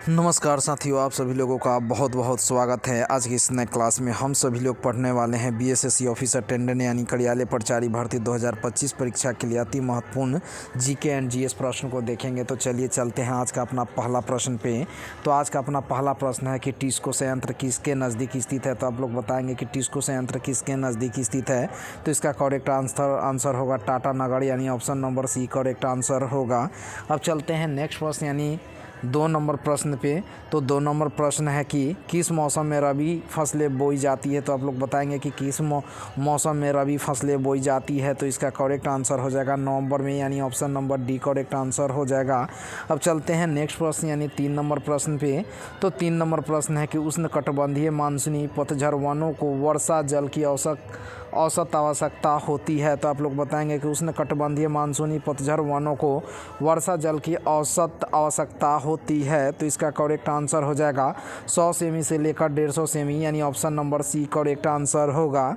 नमस्कार साथियों, आप सभी लोगों का बहुत बहुत स्वागत है। आज की इस नए क्लास में हम सभी लोग पढ़ने वाले हैं बीएसएससी ऑफिसर टेंडर यानी कार्यालय प्रचारी भर्ती 2025 परीक्षा के लिए अति महत्वपूर्ण जीके एंड जीएस प्रश्न को देखेंगे। तो चलिए चलते हैं आज का अपना पहला प्रश्न पे। तो आज का अपना पहला प्रश्न है कि टिस्को संयंत्र किसके नज़दीक स्थित है। तो आप लोग बताएंगे कि टिस्को संयंत्र किसके नज़दीक स्थित है। तो इसका करेक्ट आंसर होगा टाटा नगर यानी option number C correct answer होगा। अब चलते हैं नेक्स्ट प्रश्न यानी 2 नंबर प्रश्न पे। तो 2 नंबर प्रश्न है कि किस मौसम में रबी फसलें बोई जाती है। तो आप लोग बताएंगे कि किस मौसम में रबी फसलें बोई जाती है। तो इसका करेक्ट आंसर हो जाएगा नवंबर में यानी option number D correct answer हो जाएगा। अब चलते हैं नेक्स्ट प्रश्न यानी 3 नंबर प्रश्न पे। तो 3 नंबर प्रश्न है कि उष्णकटिबंधीय मानसूनी पतझड़ वनों को वर्षा जल की औसत आवश्यकता होती है। तो आप लोग बताएंगे कि उष्णकटिबंधीय मानसूनी पतझड़ वनों को वर्षा जल की औसत आवश्यकता होती है। तो इसका करेक्ट आंसर हो जाएगा 100 सेमी से लेकर 150 सेमी यानी option number C correct answer होगा।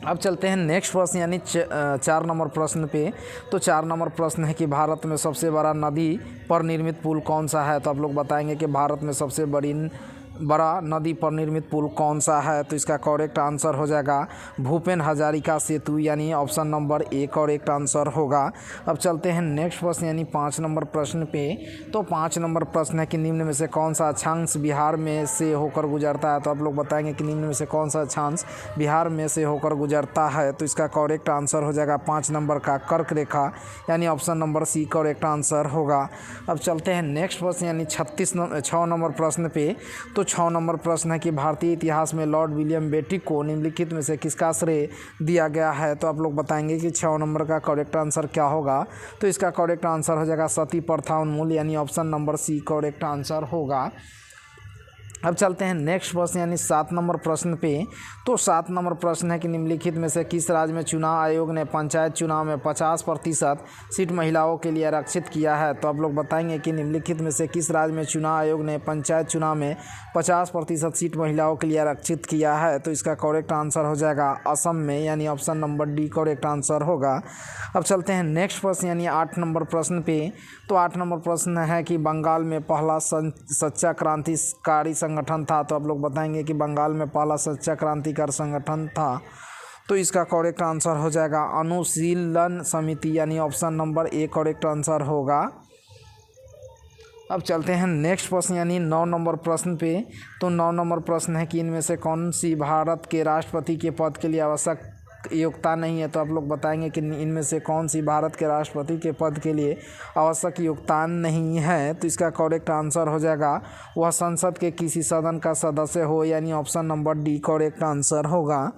अब चलते हैं नेक्स्ट प्रश्न यानी 4 नंबर प्रश्न पे। तो 4 नंबर प्रश्न है कि भारत में सबसे बड़ा नदी पर निर्मित पुल कौन सा है। तो आप लोग बताएंगे कि भारत में सबसे बड़ा नदी पर निर्मित पुल कौन सा है। तो इसका करेक्ट आंसर हो जाएगा भूपेन हजारिका सेतु यानी option number A correct answer होगा। अब चलते हैं नेक्स्ट प्रश्न यानी 5 नंबर प्रश्न पे। तो 5 नंबर प्रश्न है कि निम्न में से कौन सा अक्षांश बिहार में से होकर गुजरता है। तो आप लोग बताएंगे कि निम्न में से कौन सा अक्षांश बिहार में से होकर गुजरता है। तो इसका करेक्ट आंसर हो जाएगा 5 नंबर का कर्क रेखा यानी option number C correct answer होगा। अब चलते हैं नेक्स्ट प्रश्न यानी 6 नंबर प्रश्न पे। तो 6 नंबर प्रश्न है कि भारतीय इतिहास में लॉर्ड विलियम बेंटिक को निम्नलिखित में से किसका श्रेय दिया गया है। तो आप लोग बताएंगे कि 6 नंबर का करेक्ट आंसर क्या होगा। तो इसका करेक्ट आंसर हो जाएगा सती प्रथा उन्मूलन यानी option number C correct answer होगा। अब चलते हैं नेक्स्ट प्रश्न यानी 7 नंबर प्रश्न पे। तो 7 नंबर प्रश्न है कि निम्नलिखित में से किस राज्य में चुनाव आयोग ने पंचायत चुनाव में 50% सीट महिलाओं के लिए आरक्षित किया है। तो आप लोग बताएंगे कि निम्नलिखित में से किस राज्य में चुनाव आयोग ने पंचायत चुनाव में 50% सीट महिलाओं के लिए आरक्षित किया है। तो इसका करेक्ट आंसर हो जाएगा असम में यानी option number D correct answer होगा। अब चलते हैं नेक्स्ट प्रश्न यानी 8 नंबर प्रश्न पे। तो 8 नंबर प्रश्न है कि बंगाल में पहला सच्चा क्रांतिकारी संगठन था। तो आप लोग बताएंगे कि बंगाल में पहला सच्चा क्रांतिकारी संगठन था। तो इसका करेक्ट आंसर हो जाएगा अनुशीलन समिति यानी option number A correct answer होगा। अब चलते हैं नेक्स्ट प्रश्न यानी 9 नंबर प्रश्न पे। तो 9 नंबर प्रश्न है कि इनमें से कौन सी भारत के राष्ट्रपति के पद के लिए आवश्यक योग्यता नहीं है। तो आप लोग बताएंगे कि इनमें से कौन सी भारत के राष्ट्रपति के पद के लिए आवश्यक योगदान नहीं है। तो इसका करेक्ट आंसर हो जाएगा वह संसद के किसी सदन का सदस्य हो यानी option number D correct answer होगा।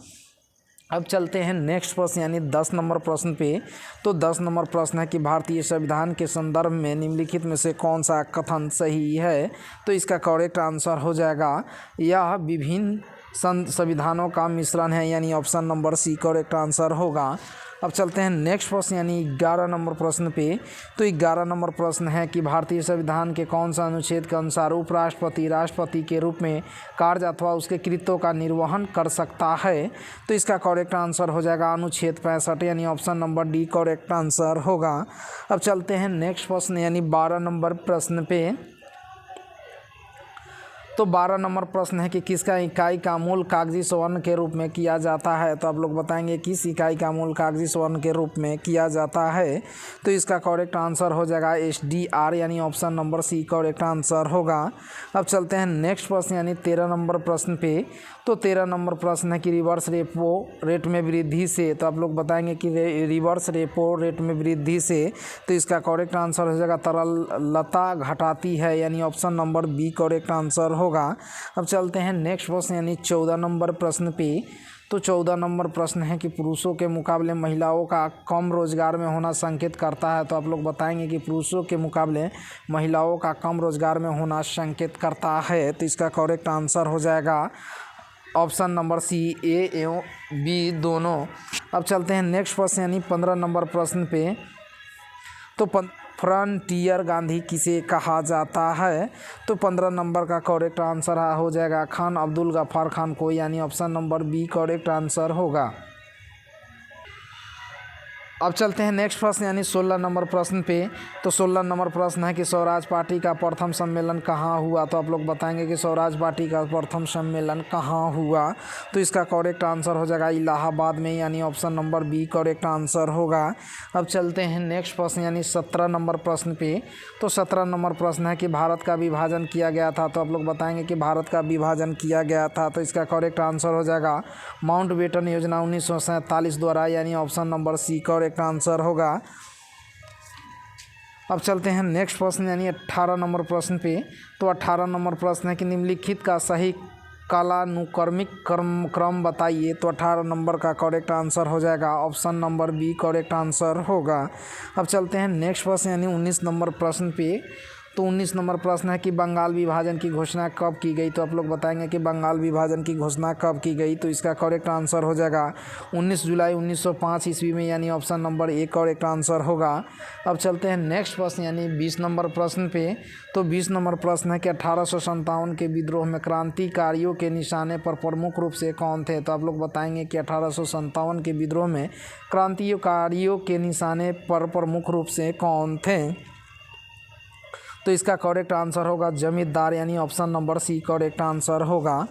अब चलते हैं नेक्स्ट प्रश्न यानी 10 नंबर प्रश्न पे। तो 10 नंबर प्रश्न है कि भारतीय संविधान के संदर्भ में निम्नलिखित में से कौन सा कथन सही है। तो इसका करेक्ट आंसर हो जाएगा यह विभिन्न संविधानों का मिश्रण है यानी option number C correct answer होगा। अब चलते हैं नेक्स्ट प्रश्न यानी 11 नंबर प्रश्न पे। तो 11 नंबर प्रश्न है कि भारतीय संविधान के कौन सा अनुच्छेद के अनुसार उपराष्ट्रपति राष्ट्रपति के रूप में कार्य अथवा उसके कृत्यों का निर्वहन कर सकता है। तो इसका करेक्ट आंसर हो जाएगा अनुच्छेद 65 यानी option number D correct answer होगा। अब चलते हैं नेक्स्ट प्रश्न यानी 12 नंबर प्रश्न पे। तो 12 नंबर प्रश्न है कि किसका इकाई का मूल कागजी स्वर्ण के रूप में किया जाता है। तो आप लोग बताएंगे किस इकाई का मूल कागजी स्वर्ण के रूप में किया जाता है। तो इसका करेक्ट आंसर हो जाएगा SDR यानी option number C correct answer होगा। अब चलते हैं नेक्स्ट प्रश्न यानी 13 नंबर प्रश्न पे। तो 13 नंबर प्रश्न है कि रिवर्स रेपो रेट में वृद्धि से। तो आप लोग बताएंगे कि रिवर्स रेपो रेट में वृद्धि से। तो इसका करेक्ट आंसर हो जाएगा तरलता घटाती है यानी option number B correct answer होगा। अब चलते हैं नेक्स्ट प्रश्न यानी 14 नंबर प्रश्न पे। तो 14 नंबर प्रश्न है कि पुरुषों के मुकाबले महिलाओं का कम रोजगार में होना संकेत करता है। तो आप लोग बताएंगे कि पुरुषों के मुकाबले महिलाओं का कम रोजगार में होना संकेत करता है। तो इसका करेक्ट आंसर हो जाएगा ऑप्शन नंबर सी ए एवं बी दोनों। अब चलते हैं नेक्स्ट प्रश्न यानी 15 नंबर प्रश्न पे। तो फ्रंटियर गांधी किसे कहा जाता है। तो 15 नंबर का करेक्ट आंसर हो जाएगा खान अब्दुल गफ्फार खान को यानी option number B correct answer होगा। अब चलते हैं नेक्स्ट प्रश्न यानी 16 नंबर प्रश्न पे। तो 16 नंबर प्रश्न है कि स्वराज पार्टी का प्रथम सम्मेलन कहाँ हुआ। तो आप लोग बताएंगे कि स्वराज पार्टी का प्रथम सम्मेलन कहाँ हुआ। तो इसका करेक्ट आंसर हो जाएगा इलाहाबाद में, यानी option number B correct answer होगा। अब चलते हैं नेक्स्ट प्रश्न यानी 17 नंबर प्रश्न पे। तो 17 नंबर प्रश्न है कि भारत का विभाजन किया गया था। तो आप लोग बताएंगे कि भारत का विभाजन किया गया था। तो इसका करेक्ट आंसर हो जाएगा माउंटबेटन योजना 1947 द्वारा, यानी option number C correct answer होगा। अब चलते हैं नेक्स्ट प्रश्न यानी 18 नंबर प्रश्न पे। तो 18 नंबर प्रश्न है कि निम्नलिखित का सही कालानुक्रमिक क्रम बताइए। तो 18 नंबर का करेक्ट आंसर हो जाएगा option number B correct answer होगा। अब चलते हैं नेक्स्ट प्रश्न यानी 19 नंबर प्रश्न पे। तो 19 नंबर प्रश्न है कि बंगाल विभाजन की घोषणा कब की गई। तो आप लोग बताएंगे कि बंगाल विभाजन की घोषणा कब की गई। तो इसका करेक्ट आंसर हो जाएगा 19 जुलाई 1905 ईस्वी में, यानी option number A correct answer होगा। अब चलते हैं नेक्स्ट प्रश्न यानी 20 नंबर प्रश्न पे। तो 20 नंबर प्रश्न है कि 1857 के विद्रोह में क्रांतिकारियों के निशाने पर प्रमुख रूप से कौन थे। तो आप लोग बताएंगे कि 1857 के विद्रोह में क्रांतिकारियों के निशाने पर प्रमुख रूप से कौन थे। तो इसका करेक्ट आंसर होगा जमींदार, यानी option number C correct answer होगा।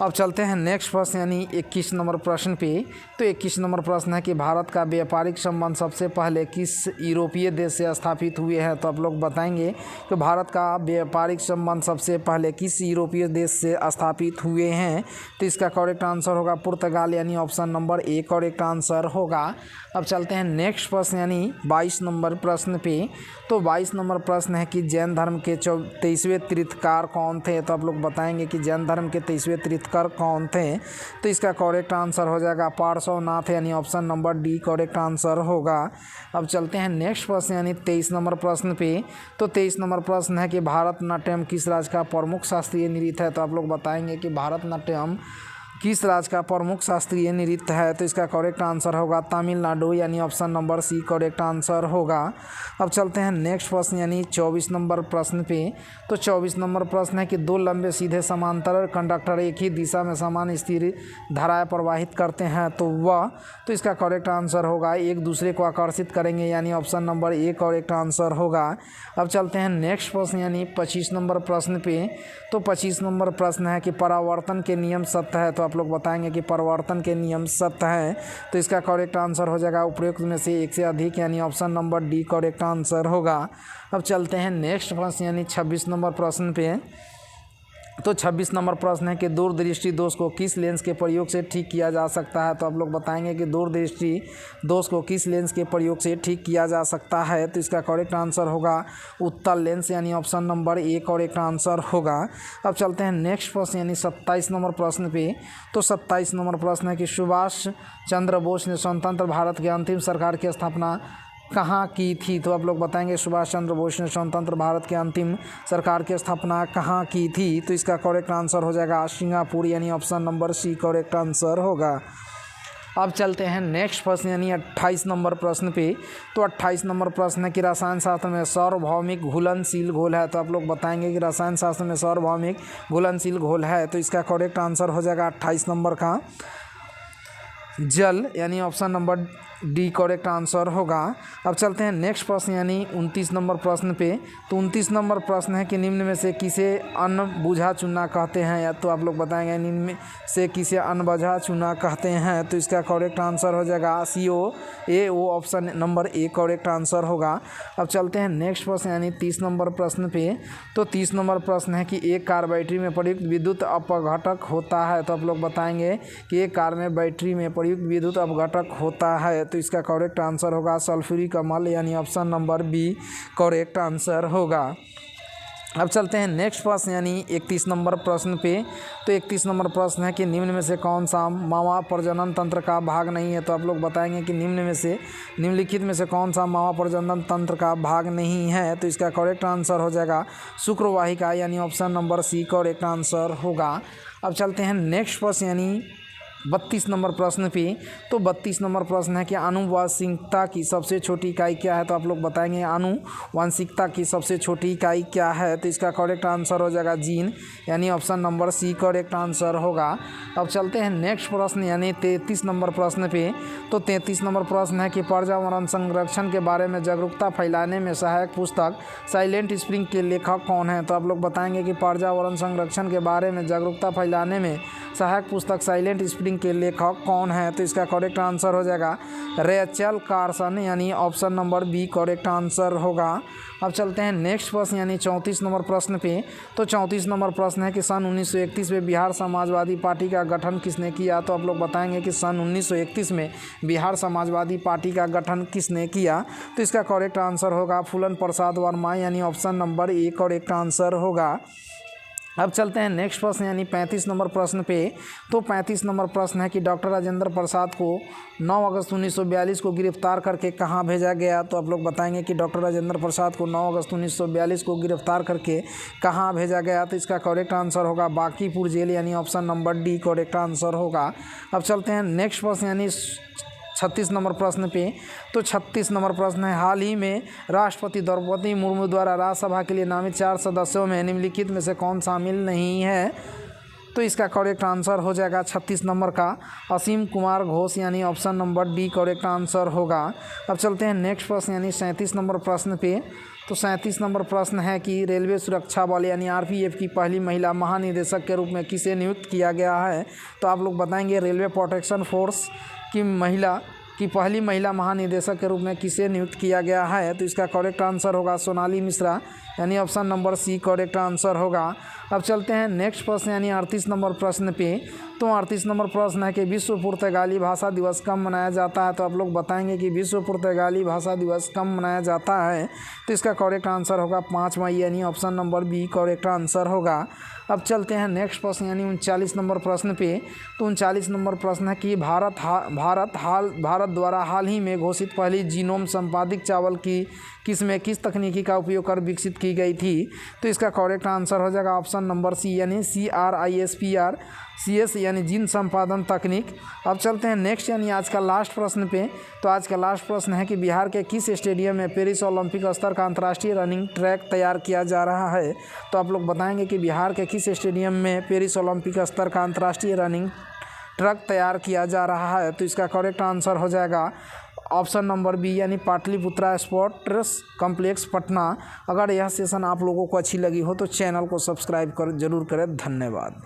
अब चलते हैं नेक्स्ट प्रश्न यानी 21 नंबर प्रश्न पे। तो 21 नंबर प्रश्न है कि भारत का व्यापारिक संबंध सबसे पहले किस यूरोपीय देश से स्थापित हुए हैं। तो आप लोग बताएंगे कि भारत का व्यापारिक संबंध सबसे पहले किस यूरोपीय देश से स्थापित हुए हैं। तो इसका करेक्ट आंसर होगा पुर्तगाल, यानी option number A correct answer होगा। अब चलते हैं नेक्स्ट प्रश्न यानी 22 नंबर प्रश्न पे। तो 22 नंबर प्रश्न है कि जैन धर्म के 23वें तीर्थकार कौन थे। तो आप लोग बताएंगे कि जैन धर्म के 23वें तीर्थकार कौन थे। तो इसका करेक्ट आंसर हो जाएगा पार्श्वनाथ, यानी option number D correct answer होगा। अब चलते हैं नेक्स्ट प्रश्न यानी 23 नंबर प्रश्न पे। तो 23 नंबर प्रश्न है कि भारतनाट्यम किस राज्य का प्रमुख शास्त्रीय नृत्य है। तो आप लोग बताएंगे कि भारतनाट्यम किस राज्य का प्रमुख शास्त्रीय नृत्य है। तो इसका करेक्ट आंसर होगा तमिलनाडु, यानी option number C correct answer होगा। अब चलते हैं नेक्स्ट प्रश्न यानी 24 नंबर प्रश्न पे। तो 24 नंबर प्रश्न है कि दो लंबे सीधे समांतर कंडक्टर एक ही दिशा में समान स्थिर धाराएं प्रवाहित करते हैं तो इसका करेक्ट आंसर होगा एक दूसरे को आकर्षित करेंगे, यानी option number A correct answer होगा। अब चलते हैं नेक्स्ट प्रश्न यानी 25 नंबर प्रश्न पे। तो 25 नंबर प्रश्न है कि परावर्तन के नियम सत्य है। तो आप लोग बताएंगे कि परावर्तन के नियम सत्य है। तो इसका करेक्ट आंसर हो जाएगा उपरोक्त में से एक से अधिक, यानी option number D correct answer होगा। अब चलते हैं नेक्स्ट प्रश्न यानी 26 नंबर प्रश्न पे। तो 26 नंबर प्रश्न है कि दूरदृष्टि दोष को किस लेंस के प्रयोग से ठीक किया जा सकता है। तो आप लोग बताएंगे कि दूरदृष्टि दोष को किस लेंस के प्रयोग से ठीक किया जा सकता है। तो इसका करेक्ट आंसर होगा उत्तल लेंस, यानी option number A correct answer होगा। अब चलते हैं नेक्स्ट प्रश्न यानी 27 नंबर प्रश्न पे। तो 27 नंबर प्रश्न है कि सुभाष चंद्र बोस ने स्वतंत्र भारत के अंतिम सरकार की स्थापना कहाँ की थी। तो आप लोग बताएंगे सुभाष चंद्र बोस ने स्वतंत्र भारत के अंतिम सरकार की स्थापना कहाँ की थी। तो इसका करेक्ट आंसर हो जाएगा सिंगापुर, यानी option number C correct answer होगा। अब चलते हैं नेक्स्ट प्रश्न यानी 28 नंबर प्रश्न पे। तो 28 नंबर प्रश्न है कि रसायन शास्त्र में सार्वभौमिक घुलनशील घोल है। तो आप लोग बताएंगे कि रसायन शास्त्र में सार्वभौमिक घुलनशील घोल है। तो इसका करेक्ट आंसर हो जाएगा 28 नंबर का जल, यानी option number D correct answer होगा। अब चलते हैं नेक्स्ट प्रश्न यानी 29 नंबर प्रश्न पे। तो 29 नंबर प्रश्न है कि निम्न में से किसे अनबुझा चूना कहते हैं। या तो आप लोग बताएंगे निम्न में से किसे अनबुझा चूना कहते हैं। तो इसका करेक्ट आंसर हो जाएगा COAO, option number A correct answer होगा। अब चलते हैं नेक्स्ट प्रश्न यानी 30 नंबर प्रश्न पे। तो 30 नंबर प्रश्न है कि एक कार बैटरी में प्रयुक्त विद्युत अपघटक होता है। तो आप लोग बताएंगे कि एक कार में बैटरी में प्रयुक्त विद्युत अपघटक होता है। तो इसका करेक्ट आंसर होगा सल्फ्यूरिक अम्ल, यानी option number B correct answer होगा। अब चलते हैं नेक्स्ट प्रश्न यानी 31 नंबर प्रश्न पे। तो 31 नंबर प्रश्न है कि निम्न में से कौन सा मावा प्रजनन तंत्र का भाग नहीं है। तो आप लोग बताएंगे कि निम्नलिखित में से कौन सा मावा प्रजनन तंत्र का भाग नहीं है। तो इसका करेक्ट आंसर हो जाएगा शुक्रवाहिका, यानी option number C correct answer होगा। अब चलते हैं नेक्स्ट प्रश्न यानी 32 नंबर प्रश्न पे। तो 32 नंबर प्रश्न है कि आनुवंशिकता की सबसे छोटी इकाई क्या है? तो आप लोग बताएंगे आनुवंशिकता की सबसे छोटी इकाई क्या है? तो इसका करेक्ट आंसर हो जाएगा जीन, यानी option number C correct answer होगा। अब चलते हैं नेक्स्ट प्रश्न यानी 33 नंबर प्रश्न पे। तो 33 नंबर प्रश्न है कि पर्यावरण संरक्षण के बारे में जागरूकता फैलाने में सहायक पुस्तक साइलेंट स्प्रिंग के लेखक कौन है? तो आप लोग बताएंगे कि पर्यावरण संरक्षण के बारे में जागरूकता फैलाने में सहायक पुस्तक साइलेंट स्प्रिंग के लेखक कौन है? तो इसका करेक्ट आंसर हो जाएगा रेचल कार्सन, यानी option number B correct answer होगा। अब चलते हैं नेक्स्ट प्रश्न यानी 34 नंबर प्रश्न पे। तो 34 नंबर प्रश्न है कि सन 1931 में बिहार समाजवादी पार्टी का गठन किसने किया? तो आप लोग बताएंगे कि सन 1931 में बिहार समाजवादी पार्टी का गठन किसने किया? तो इसका करेक्ट आंसर होगा फूलन प्रसाद वर्मा, यानी option number A correct answer होगा। अब चलते हैं नेक्स्ट प्रश्न यानी 35 नंबर प्रश्न पे। तो 35 नंबर प्रश्न है कि डॉक्टर राजेंद्र प्रसाद को 9 अगस्त 1942 को गिरफ्तार करके कहाँ भेजा गया? तो आप लोग बताएंगे कि डॉक्टर राजेंद्र प्रसाद को 9 अगस्त 1942 को गिरफ्तार करके कहाँ भेजा गया? तो इसका करेक्ट आंसर होगा बांकीपुर जेल, यानी option number D correct answer होगा। अब चलते हैं नेक्स्ट प्रश्न यानी 36 नंबर प्रश्न पे। तो 36 नंबर प्रश्न है हाल ही में राष्ट्रपति द्रौपदी मुर्मू द्वारा राज्यसभा के लिए नामित 4 सदस्यों में निम्नलिखित में से कौन शामिल नहीं है? तो इसका करेक्ट आंसर हो जाएगा 36 नंबर का असीम कुमार घोष, यानी option number D correct answer होगा। अब चलते हैं नेक्स्ट प्रश्न यानी 37 नंबर प्रश्न पे। तो 37 नंबर प्रश्न है कि रेलवे सुरक्षा बल यानी आरपीएफ की पहली महिला महानिदेशक के रूप में किसे नियुक्त किया गया है? तो आप लोग बताएंगे रेलवे प्रोटेक्शन फोर्स की पहली महिला महानिदेशक के रूप में किसे नियुक्त किया गया है? तो इसका करेक्ट आंसर होगा सोनाली मिश्रा, यानी option number C correct answer होगा। अब चलते हैं नेक्स्ट प्रश्न यानी 38 नंबर प्रश्न पे। तो 38 नंबर प्रश्न है कि विश्व पुर्तगाली भाषा दिवस कब मनाया जाता है? तो आप लोग बताएंगे कि विश्व पुर्तगाली भाषा दिवस कब मनाया जाता है? तो इसका करेक्ट आंसर होगा 5 मई, यानी option number B correct answer होगा। अब चलते हैं नेक्स्ट प्रश्न यानी 39 नंबर प्रश्न पे। तो 39 नंबर प्रश्न है कि भारत द्वारा हाल ही में घोषित पहली जीनोम संपादित चावल की किसमें किस तकनीकी का उपयोग कर विकसित की गई थी? तो इसका करेक्ट आंसर हो जाएगा ऑप्शन नंबर सी, यानी CRISPR यानी जीन संपादन तकनीक। अब चलते हैं नेक्स्ट यानी आज का लास्ट प्रश्न पे। तो आज का लास्ट प्रश्न है कि बिहार के किस स्टेडियम में पेरिस ओलंपिक स्तर का अंतर्राष्ट्रीय रनिंग ट्रैक तैयार किया जा रहा है? तो आप लोग बताएंगे कि बिहार के किस स्टेडियम में पेरिस ओलंपिक स्तर का अंतर्राष्ट्रीय रनिंग ट्रैक तैयार किया जा रहा है? तो इसका करेक्ट आंसर हो जाएगा ऑप्शन नंबर बी, यानी पाटलिपुत्रा स्पोर्ट्स कॉम्प्लेक्स पटना। अगर यह सेशन आप लोगों को अच्छी लगी हो तो चैनल को सब्सक्राइब जरूर करें। धन्यवाद।